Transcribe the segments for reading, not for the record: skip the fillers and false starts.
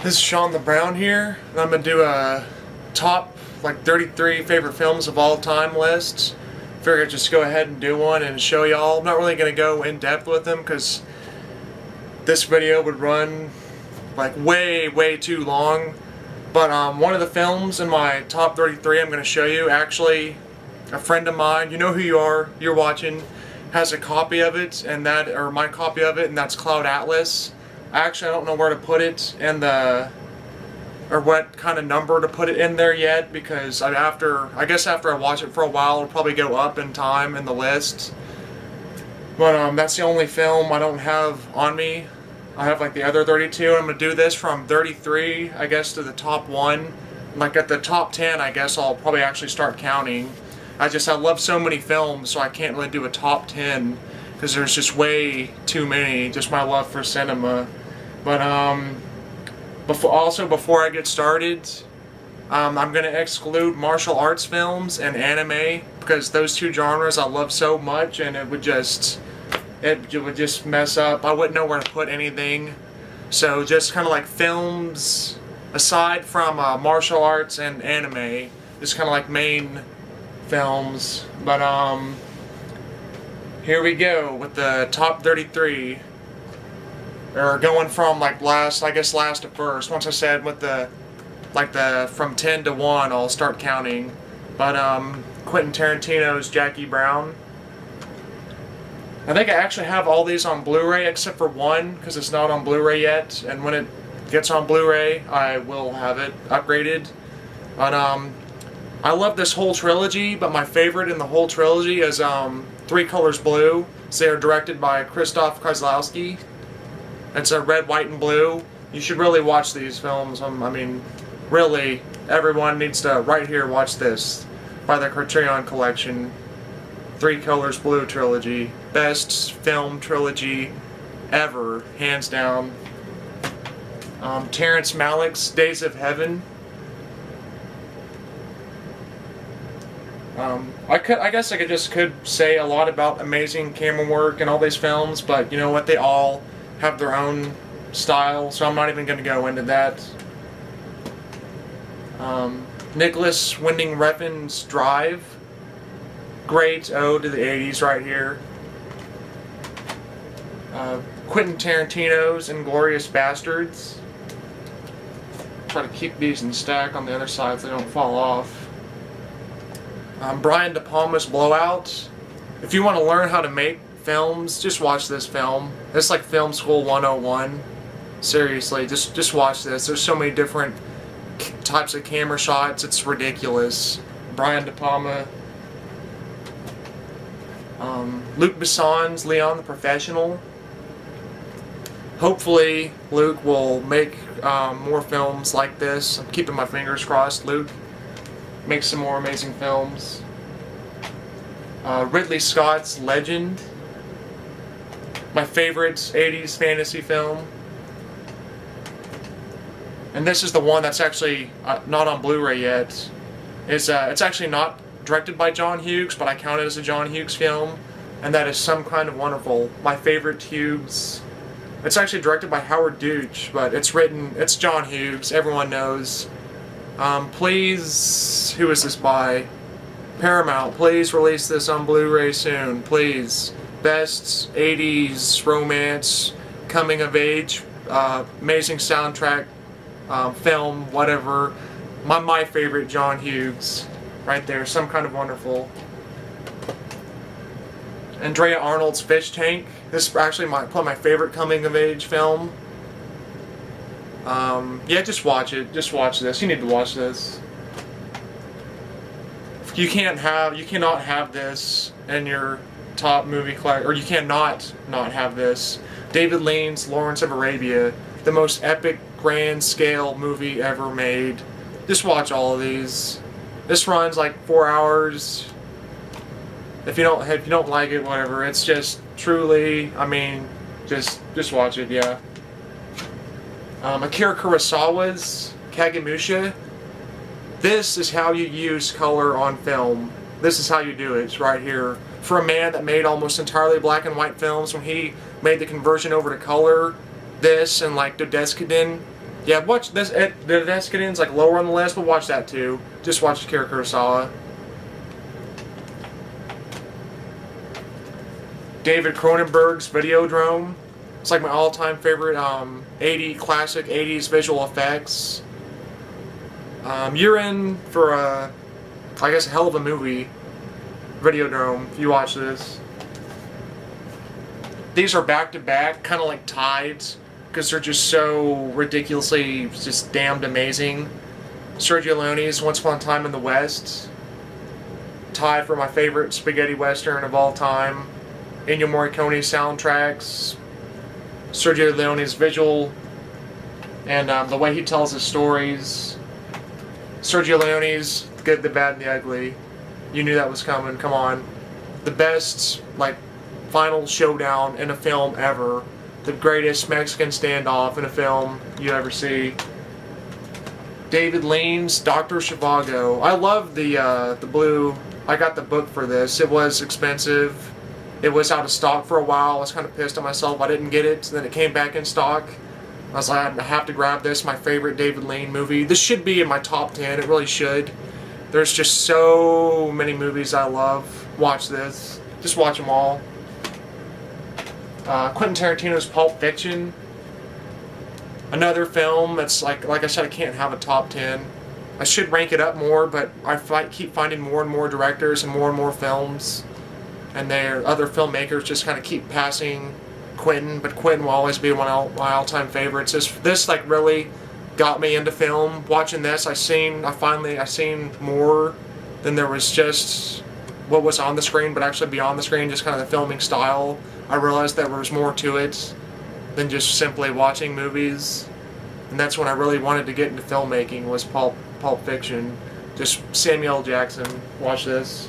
This is Sean the Brown here, and I'm going to do a top 33 favorite films of all time list. Figured I'd just go ahead and do one and show y'all. I'm not really going to go in depth with them because this video would run way too long. But one of the films in my top 33 I'm going to show you, actually a friend of mine, you know who you are, you're watching, has a copy of it, and my copy of it, and that's Cloud Atlas. Actually, I don't know where to put it in or what kind of number to put it in there yet, because I guess after I watch it for a while, it'll probably go up in time in the list. But that's the only film I don't have on me. I have the other 32. I'm gonna do this from 33, I guess, to the top one. At the top 10, I guess I'll probably actually start counting. I love so many films, so I can't really do a top 10 because there's just way too many. Just my love for cinema. But before I get started, I'm gonna exclude martial arts films and anime because those two genres I love so much, and it would just mess up. I wouldn't know where to put anything. So just kind of films aside from martial arts and anime, just kind of main films. But here we go with the top 33. Or going from last to first. Once I said with the from 10 to 1, I'll start counting. But Quentin Tarantino's Jackie Brown. I think I actually have all these on Blu-ray except for one because it's not on Blu-ray yet. And when it gets on Blu-ray, I will have it upgraded. But I love this whole trilogy. But my favorite in the whole trilogy is Three Colors Blue. So they're directed by Krzysztof Kieslowski. It's a red, white, and blue. You should really watch these films. I mean, really, everyone needs to, right here, watch this. By the Criterion Collection. Three Colors Blue trilogy. Best film trilogy ever, hands down. Terrence Malick's Days of Heaven. I guess I could say a lot about amazing camera work and all these films, but you know what, they all have their own style, so I'm not even going to go into that. Nicholas Winding Refn's Drive. Great ode to the 80s right here. Quentin Tarantino's Inglourious Bastards. Try to keep these in stack on the other side so they don't fall off. Brian De Palma's Blowout. If you want to learn how to make films, just watch this film. It's like Film School 101. Seriously, just watch this. There's so many different types of camera shots, it's ridiculous. Brian De Palma. Luc Besson's Leon the Professional. Hopefully Luc will make more films like this. I'm keeping my fingers crossed. Luc makes some more amazing films. Ridley Scott's Legend. My favorite 80s fantasy film. And this is the one that's actually not on Blu-ray yet. It's actually not directed by John Hughes, but I count it as a John Hughes film. And that is Some Kind of Wonderful. My favorite Hughes. It's actually directed by Howard Deutch, but it's John Hughes, everyone knows. Please, who is this by? Paramount, please release this on Blu-ray soon, please. Best 80s romance, coming of age, amazing soundtrack, film, whatever. My favorite John Hughes, right there, Some Kind of Wonderful. Andrea Arnold's Fish Tank. This is actually probably my favorite coming of age film. Yeah, just watch it. Just watch this. You need to watch this. You cannot have this in your top movie collection, or you cannot not have this. David Lean's Lawrence of Arabia, the most epic, grand scale movie ever made. Just watch all of these. This runs 4 hours. If you don't like it, whatever. It's just truly, I mean, just watch it. Yeah. Akira Kurosawa's Kagemusha. This is how you use color on film. This is how you do it. It's right here. For a man that made almost entirely black and white films, when he made the conversion over to color, this and Dodeskidin, Yeah, watch this. The Veskidin's like lower on the list, but watch that too. Just watch Akira Kurosawa. David Cronenberg's Videodrome. It's like my all-time favorite 80s 80s visual effects. You're in for I guess a hell of a movie. Videodrome, if you watch this. These are back-to-back, kind of like tides, because they're just so ridiculously just damned amazing. Sergio Leone's Once Upon a Time in the West. Tied for my favorite spaghetti western of all time. Ennio Morricone's soundtracks. Sergio Leone's visual and the way he tells his stories. Sergio Leone's Good, the Bad, and the Ugly. You knew that was coming. Come on. The best, like, final showdown in a film ever. The greatest Mexican standoff in a film you ever see. David Lean's Dr. Zhivago. I love the blue. I got the book for this. It was expensive. It was out of stock for a while. I was kind of pissed at myself I didn't get it. Then it came back in stock. I was like, I have to grab this. My favorite David Lean movie. This should be in my top 10. It really should. There's just so many movies I love. Watch this. Just watch them all. Quentin Tarantino's Pulp Fiction. Another film that's like I said, I can't have a top 10. I should rank it up more, but I keep finding more and more directors and more films. And their other filmmakers just kind of keep passing Quentin, but Quentin will always be one of my all-time favorites. This like really got me into film. Watching this, I seen more than there was just what was on the screen, but actually beyond the screen, just kind of the filming style. I realized there was more to it than just simply watching movies, and that's when I really wanted to get into filmmaking. Was Pulp Fiction. Just Samuel L. Jackson. Watch this.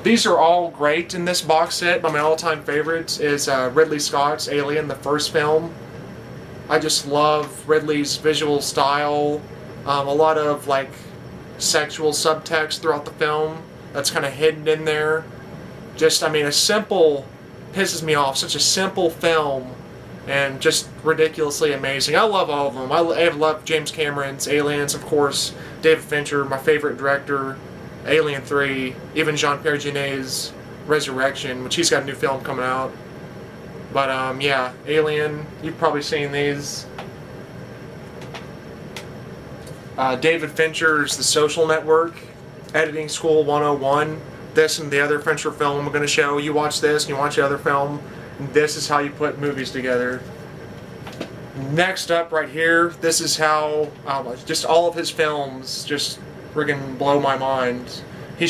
These are all great in this box set, but my all-time favorites is Ridley Scott's Alien, the first film. I just love Ridley's visual style. A lot of like sexual subtext throughout the film that's kind of hidden in there. Just, I mean, a simple, pisses me off, such a simple film and just ridiculously amazing. I love all of them. I love James Cameron's Aliens, of course, David Fincher, my favorite director. Alien 3, even Jean-Pierre Genet's Resurrection, which he's got a new film coming out. But yeah, Alien, you've probably seen these. David Fincher's The Social Network, Editing School 101. This and the other Fincher film I'm going to show. You watch this and you watch the other film. This is how you put movies together. Next up right here, this is how just all of his films just friggin' blow my mind. He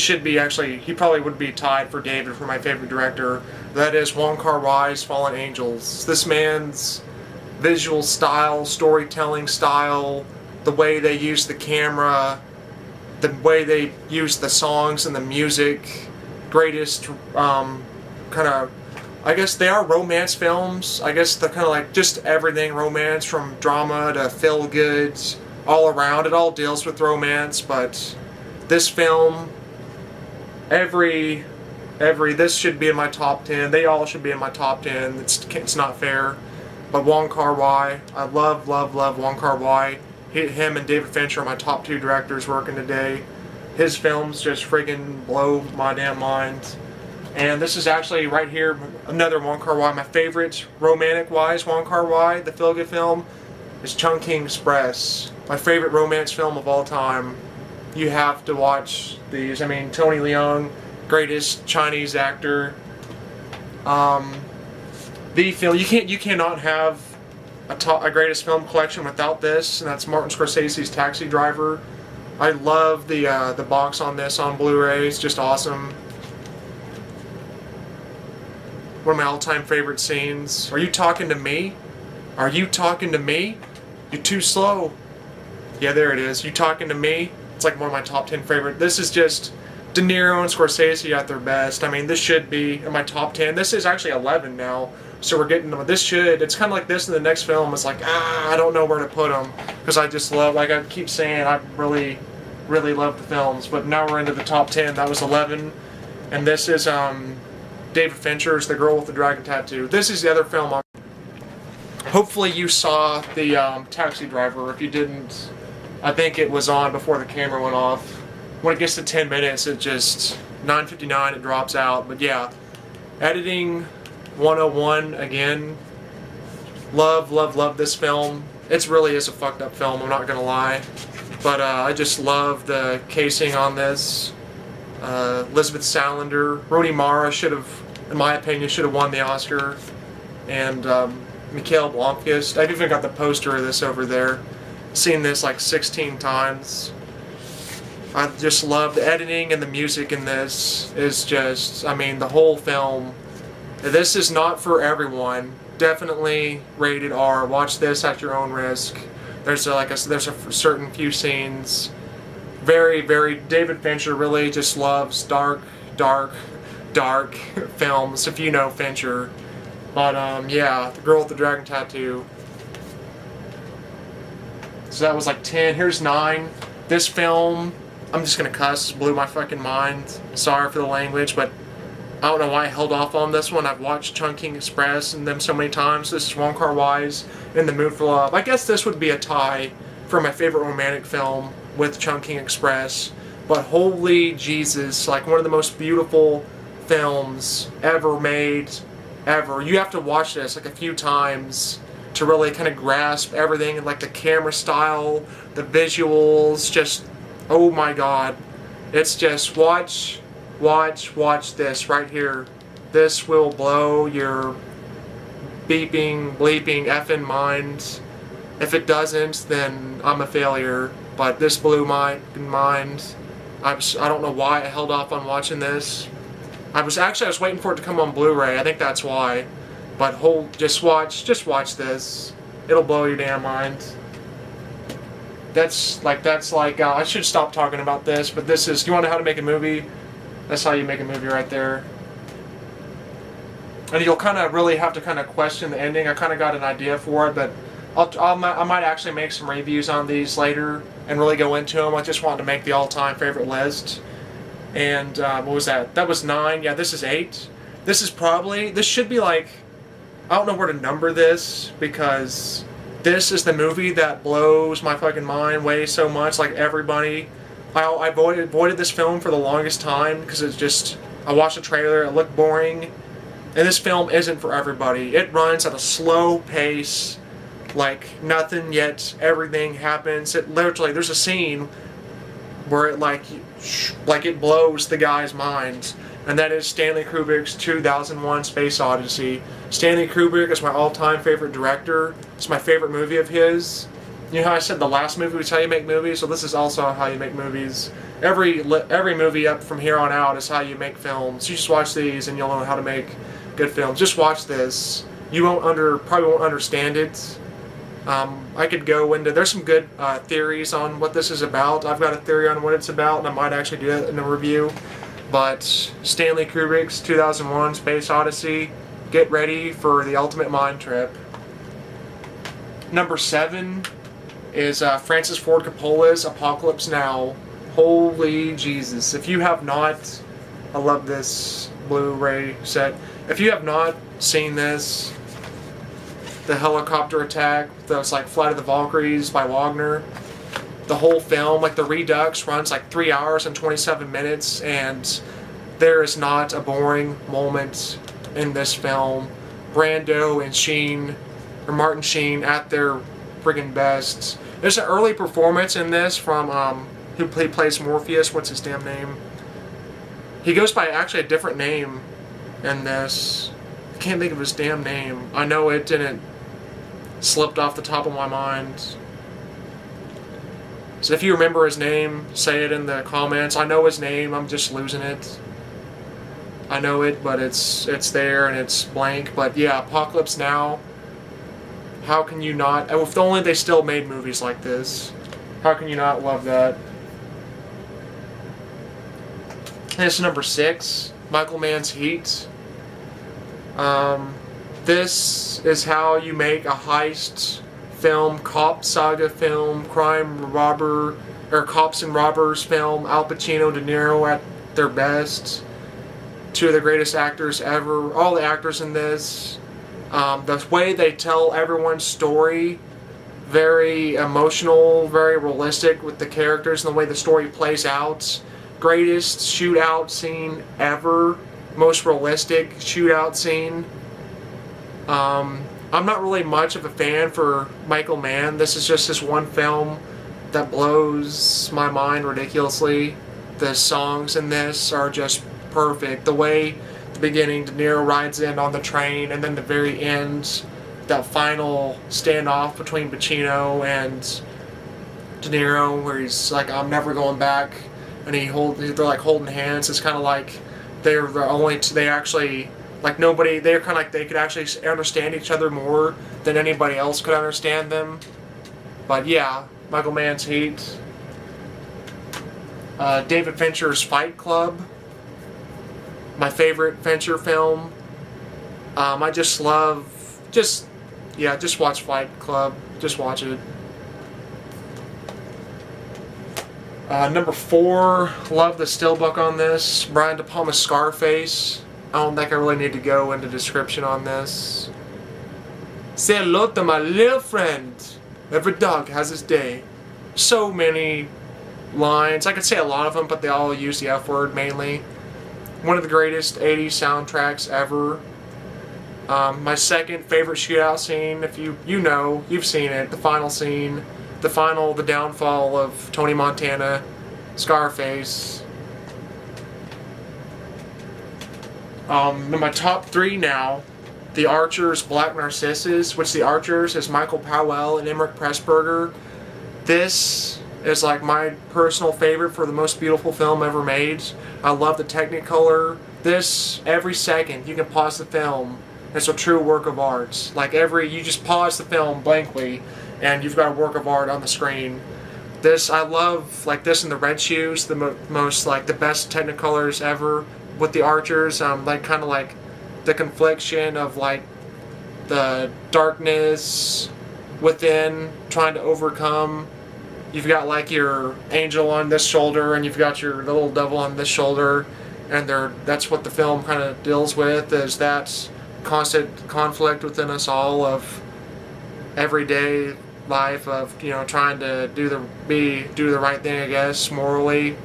probably would be tied for David for my favorite director. That is Wong Kar-wai's Fallen Angels. This man's visual style, storytelling style, the way they use the camera, the way they use the songs and the music, greatest kind of, I guess they are romance films. I guess they're kind of like just everything romance, from drama to feel-goods, all around. It all deals with romance, but this film, this should be in my top 10. They all should be in my top 10. It's not fair. But Wong Kar-wai, I love Wong Kar-wai. Him and David Fincher are my top 2 directors working today. His films just friggin' blow my damn mind. And this is actually right here, another Wong Kar-wai. My favorite romantic-wise Wong Kar-wai, the feel-good film, is Chungking Express. My favorite romance film of all time. You have to watch these. I mean, Tony Leung, greatest Chinese actor. The film, you cannot have a greatest film collection without this, and that's Martin Scorsese's Taxi Driver. I love the box on this on Blu-ray. It's just awesome. One of my all-time favorite scenes. Are you talking to me? Are you talking to me? You're too slow. Yeah, there it is. You talking to me? It's like one of my top 10 favorite. This is just De Niro and Scorsese at their best. I mean, this should be in my top 10. This is actually 11 now. So we're getting them. It's kind of like this in the next film. It's like, I don't know where to put them. Because I just love, like I keep saying, I really love the films. But now we're into the top 10. That was 11. And this is David Fincher's The Girl with the Dragon Tattoo. This is the other film Hopefully you saw the Taxi Driver. If you didn't, I think it was on before the camera went off. When it gets to 10 minutes, it just 9:59 it drops out. But yeah, editing 101 again. Love this film. It really is a fucked up film, I'm not gonna lie. But I just love the casing on this. Elizabeth Salander, Rooney Mara should have, in my opinion, should have won the Oscar. And Mikhail Blomkvist. I've even got the poster of this over there. Seen this like 16 times. I just love the editing and the music in this is just, I mean, the whole film. This is not for everyone. Definitely rated R. Watch this at your own risk. There's a certain few scenes. Very, David Fincher really just loves dark films, if you know Fincher. But yeah, The Girl with the Dragon Tattoo. So that was like 10. Here's 9. This film, I'm just gonna cuss, blew my fucking mind. Sorry for the language, but I don't know why I held off on this one. I've watched Chungking Express and them so many times. This is Wong Kar-wai's In the Mood for Love. I guess this would be a tie for my favorite romantic film with Chungking Express. But holy Jesus, like one of the most beautiful films ever made, ever. You have to watch this like a few times to really kind of grasp everything, and like the camera style, the visuals, just, oh my god. It's just, watch this right here. This will blow your bleeping effing mind. If it doesn't, then I'm a failure. But this blew my mind. I don't know why I held off on watching this. I was waiting for it to come on Blu-ray. I think that's why. But just watch this. It'll blow your damn mind. That's like I should stop talking about this, but this is, you want to know how to make a movie? That's how you make a movie right there. And you'll kind of really have to kind of question the ending. I kind of got an idea for it, but I might actually make some reviews on these later and really go into them. I just wanted to make the all-time favorite list. And what was that? That was 9. Yeah, this is 8. This should be like, I don't know where to number this, because this is the movie that blows my fucking mind way so much. Like everybody, I avoided this film for the longest time because it's just, I watched the trailer, it looked boring, and this film isn't for everybody. It runs at a slow pace, like nothing yet everything happens. It literally, there's a scene where it like it blows the guy's mind, and that is Stanley Kubrick's 2001 Space Odyssey. Stanley Kubrick is my all-time favorite director. It's my favorite movie of his. You know how I said the last movie was how you make movies? So this is also how you make movies. Every movie up from here on out is how you make films. You just watch these and you'll know how to make good films. Just watch this. You probably won't understand it. I could go into, there's some good theories on what this is about. I've got a theory on what it's about, and I might actually do that in a review. But Stanley Kubrick's 2001 Space Odyssey, get ready for the ultimate mind trip. Number 7 is Francis Ford Coppola's Apocalypse Now. Holy Jesus. If you have not, I love this Blu-ray set. If you have not seen this, the helicopter attack, that's like Flight of the Valkyries by Wagner, the whole film, like the Redux runs like 3 hours and 27 minutes, and there is not a boring moment in this film. Brando and Sheen, or Martin Sheen, at their friggin' best. There's an early performance in this from who plays Morpheus. What's his damn name? He goes by actually a different name in this. I can't think of his damn name. I know it didn't slipped off the top of my mind. So if you remember his name, say it in the comments. I know his name, I'm just losing it. I know it, but it's there and it's blank. But yeah, Apocalypse Now. How can you not? If only they still made movies like this. How can you not love that? This is number 6, Michael Mann's Heat. This is how you make a heist film, cop saga film, crime robber, or cops and robbers film. Al Pacino, De Niro at their best. 2 of the greatest actors ever. All the actors in this. The way they tell everyone's story, very emotional, very realistic with the characters and the way the story plays out. Greatest shootout scene ever. Most realistic shootout scene. I'm not really much of a fan for Michael Mann. This is just this one film that blows my mind ridiculously. The songs in this are just perfect. The way at the beginning De Niro rides in on the train, and then the very end, that final standoff between Pacino and De Niro, where he's like, "I'm never going back," and they're like holding hands. It's kind of like they're the only they actually. Like nobody, they're kind of like they could actually understand each other more than anybody else could understand them. But yeah, Michael Mann's Heat. David Fincher's Fight Club. My favorite Fincher film. I just love, just watch Fight Club. Just watch it. Number 4, love the steelbook on this. Brian De Palma's Scarface. I don't think I really need to go into description on this. Say hello to my little friend. Every dog has his day. So many lines. I could say a lot of them, but they all use the F word mainly. One of the greatest 80s soundtracks ever. My second favorite shootout scene, if you've seen it, the final scene, the downfall of Tony Montana, Scarface. In my top 3 now, The Archers, Black Narcissus, which The Archers is Michael Powell and Emmerich Pressburger. This is like my personal favorite for the most beautiful film ever made. I love the Technicolor. This, every second, you can pause the film. It's a true work of art. Like you just pause the film blankly, and you've got a work of art on the screen. This, I love, like this and The Red Shoes, the most, like the best Technicolors ever. With The Archers, like kind of like the confliction of like the darkness within trying to overcome. You've got like your angel on this shoulder, and you've got your little devil on this shoulder, and that's what the film kind of deals with, is that constant conflict within us all of everyday life of trying to do the right thing, I guess, morally.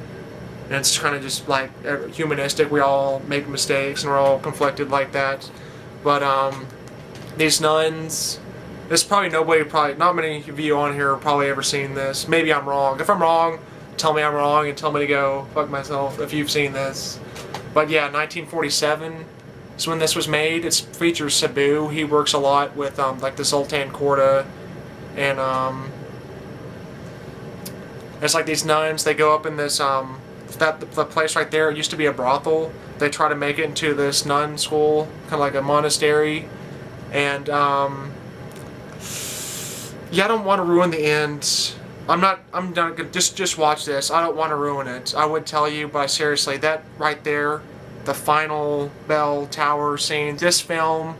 And it's kind of just like humanistic. We all make mistakes and we're all conflicted like that. But these nuns, there's probably not many of you on here have probably ever seen this. Maybe I'm wrong. If I'm wrong, tell me I'm wrong and tell me to go fuck myself if you've seen this. But yeah, 1947 is when this was made. It features Sabu. He works a lot with like the Sultan Korda, and it's like these nuns. They go up in this the place right there, it used to be a brothel. They try to make it into this nun school, kind of like a monastery. And yeah, I don't want to ruin the end. I'm not gonna just watch this. I don't want to ruin it. I would tell you, but seriously, that right there, the final bell tower scene, this film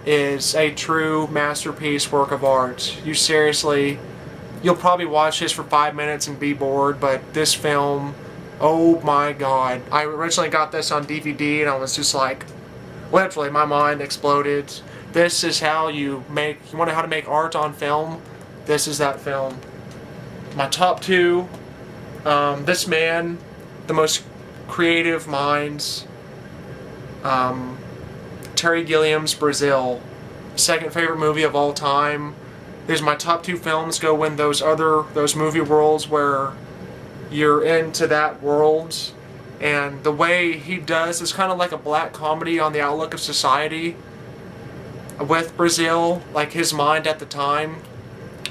is a true masterpiece, work of art. You'll probably watch this for 5 minutes and be bored, but this film, oh my god. I originally got this on DVD and I was just like, literally my mind exploded. This is how you want how to make art on film? This is that film. My top 2, this man, the most creative minds, Terry Gilliam's Brazil. Second favorite movie of all time. These are my top 2 films. Go in those movie worlds where you're into that world, and the way he does is kind of like a black comedy on the outlook of society with Brazil, like his mind at the time.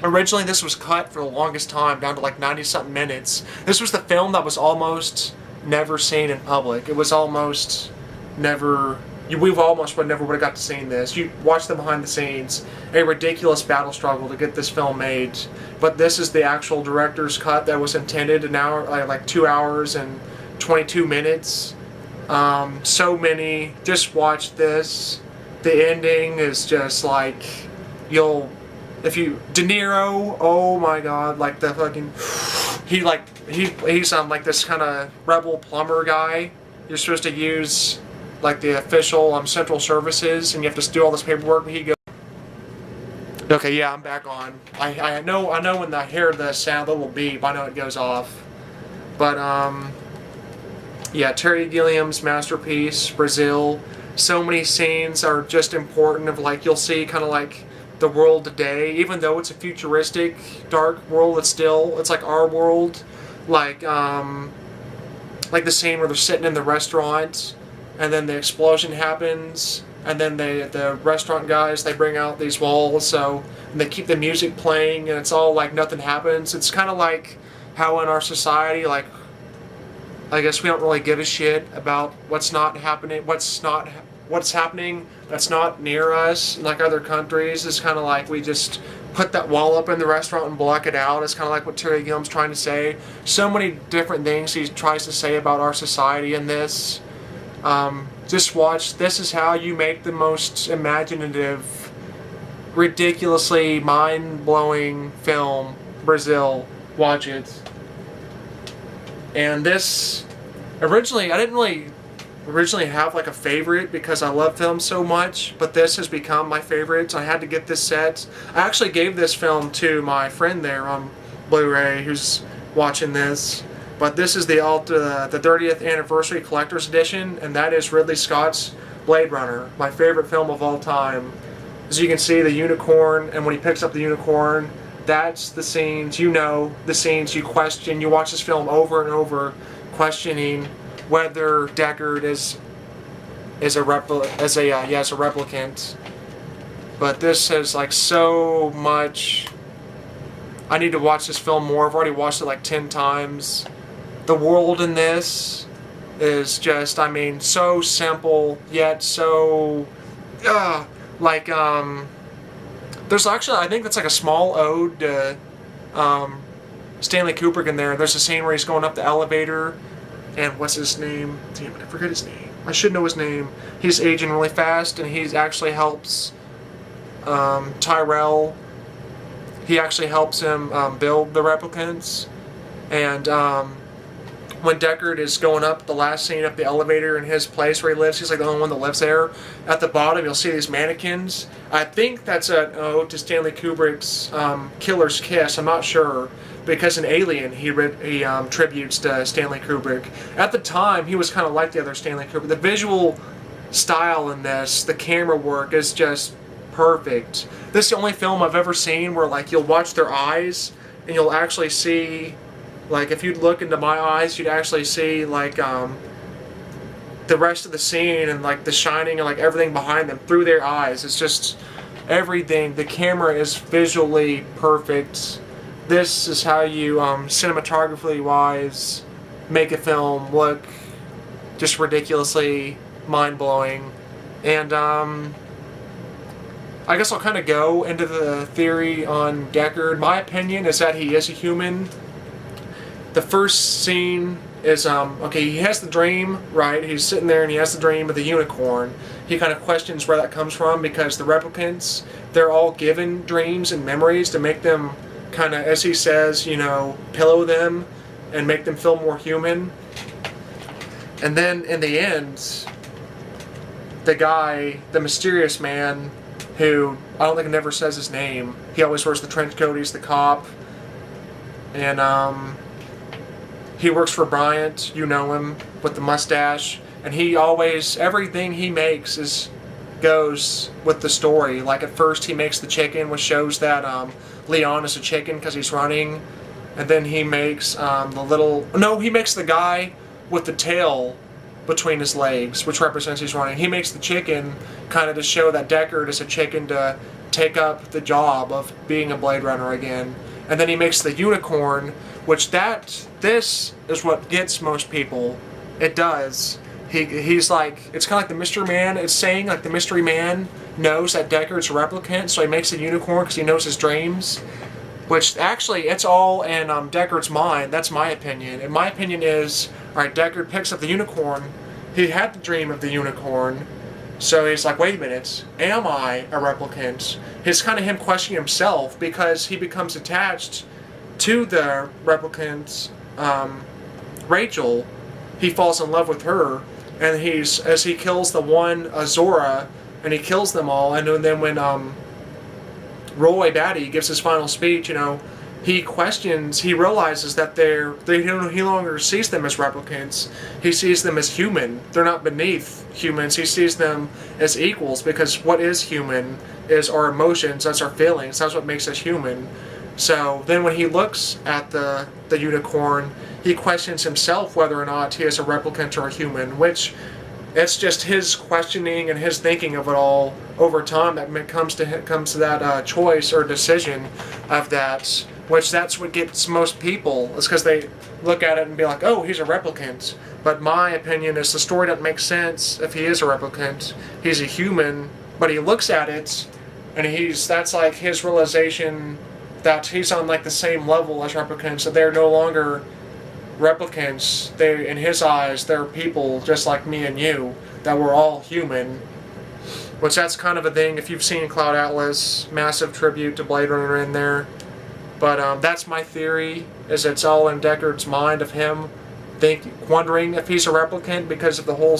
Originally this was cut for the longest time down to like 90-something minutes. This was the film that was almost never seen in public. It was almost never, we've almost never would have got to see this. You watch the behind the scenes, a ridiculous battle struggle to get this film made. But this is the actual director's cut that was intended, an hour, like 2 hours and 22 minutes. So many, just watch this. The ending is just like, De Niro, oh my god, like the fucking, he's like this kind of rebel plumber guy. You're supposed to use like the official central services, and you have to do all this paperwork. He goes, Okay, yeah, I'm back on. I know when I hear the sound, the little beep, I know it goes off. But yeah, Terry Gilliam's masterpiece, Brazil. So many scenes are just important. Of like you'll see kind of like the world today, even though it's a futuristic, dark world. It's like our world, like the scene where they're sitting in the restaurant, and then the explosion happens, and then the restaurant guys, they bring out these walls, and they keep the music playing, and it's all like nothing happens. It's kind of like how in our society, like I guess we don't really give a shit about what's happening that's not near us, like other countries. It's kind of like we just put that wall up in the restaurant and block it out. It's kind of like what Terry Gilliam's trying to say. So many different things he tries to say about our society in this. Just watch. This is how you make the most imaginative, ridiculously mind-blowing film, Brazil. Watch it. And this, originally, I didn't really originally have like a favorite because I love films so much, but this has become my favorite. So I had to get this set. I actually gave this film to my friend there on Blu-ray who's watching this. But this is the 30th anniversary collector's edition, and that is Ridley Scott's Blade Runner, my favorite film of all time. As you can see, the unicorn, and when he picks up the unicorn, that's the scenes, the scenes you question. You watch this film over and over, questioning whether Deckard is a replicant. But this has like so much. I need to watch this film more. I've already watched it like 10 times. The world in this is just, I mean, so simple yet so there's actually, I think that's like a small ode to Stanley Kubrick in there. There's a scene where he's going up the elevator, and what's his name? Damn it, I forget his name. I should know his name. He's aging really fast, and he actually helps Tyrell. He actually helps him build the replicants. And when Deckard is going up the last scene up the elevator in his place where he lives, he's like the only one that lives there. At the bottom, you'll see these mannequins. I think that's an ode to Stanley Kubrick's Killer's Kiss. I'm not sure, because in Alien he tributes to Stanley Kubrick. At the time, he was kind of like the other Stanley Kubrick. The visual style in this, the camera work is just perfect. This is the only film I've ever seen where like you'll watch their eyes and you'll actually see, like if you'd look into my eyes, you'd actually see like the rest of the scene and like the shining and like everything behind them through their eyes. It's just everything. The camera is visually perfect. This is how you cinematography wise make a film look just ridiculously mind-blowing. And I guess I'll kind of go into the theory on Deckard. My opinion is that he is a human. The first scene is, okay, he has the dream, right? He's sitting there and he has the dream of the unicorn. He kind of questions where that comes from because the replicants, they're all given dreams and memories to make them kind of, as he says, pillow them and make them feel more human. And then in the end, the guy, the mysterious man, who I don't think never says his name. He always wears the trench coat. He's the cop, and he works for Bryant. You know him with the mustache, and he always everything he makes goes with the story. Like at first, he makes the chicken, which shows that Leon is a chicken because he's running, and then he makes he makes the guy with the tail between his legs, which represents he's running. He makes the chicken kind of to show that Deckard is a chicken to take up the job of being a Blade Runner again. And then he makes the unicorn, which this is what gets most people. It does. He's like, it's kind of like the Mystery Man. It's saying like the Mystery Man knows that Deckard's a replicant, so he makes a unicorn because he knows his dreams. Which actually, it's all in Deckard's mind. That's my opinion. And my opinion is, alright, Deckard picks up the unicorn. He had the dream of the unicorn. So he's like, wait a minute, am I a replicant? It's kind of him questioning himself because he becomes attached to the replicant, Rachel. He falls in love with her. And as he kills the one, Azora, and he kills them all, and then when Roy Batty gives his final speech, he realizes that he no longer sees them as replicants. He sees them as human. They're not beneath humans. He sees them as equals, because what is human is our emotions, that's our feelings, that's what makes us human. So then when he looks at the unicorn, he questions himself whether or not he is a replicant or a human, which it's just his questioning and his thinking of it all over time that comes to that choice or decision of that, which that's what gets most people, is because they look at it and be like, oh, he's a replicant. But my opinion is the story doesn't make sense if he is a replicant. He's a human, but he looks at it and that's like his realization that he's on like the same level as replicants, that they're no longer replicants. They, in his eyes, they're people just like me and you, that we're all human. Which that's kind of a thing, if you've seen Cloud Atlas, massive tribute to Blade Runner in there. But that's my theory, is it's all in Deckard's mind of him wondering if he's a replicant because of the whole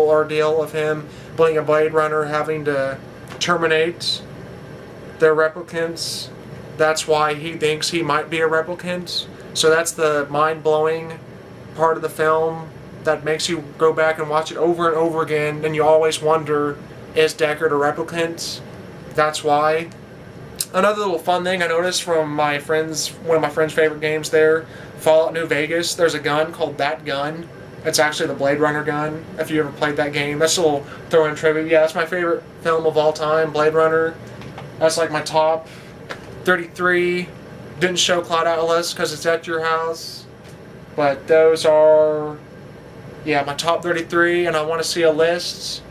ordeal of him being a Blade Runner, having to terminate their replicants. That's why he thinks he might be a replicant. So that's the mind-blowing part of the film that makes you go back and watch it over and over again, and you always wonder, is Deckard a replicant? That's why. Another little fun thing I noticed from one of my friend's favorite games there, Fallout New Vegas, there's a gun called That Gun. It's actually the Blade Runner gun, if you ever played that game. That's a little throw-in trivia. Yeah, that's my favorite film of all time, Blade Runner. That's like my top 33. Didn't show Cloud Atlas because it's at your house. But those are, my top 33, and I want to see a list.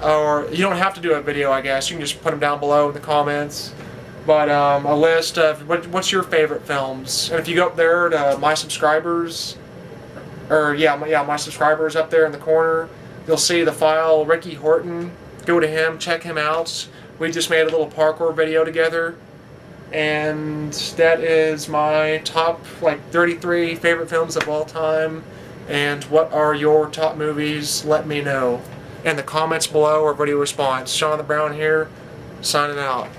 Or, you don't have to do a video, I guess. You can just put them down below in the comments. But a list of what's your favorite films. And if you go up there to my subscribers, my subscribers up there in the corner, you'll see the file Ricky Horton. Go to him, check him out. We just made a little parkour video together. And that is my top 33 favorite films of all time. And what are your top movies? Let me know in the comments below or video response. Sean the Brown here, signing out.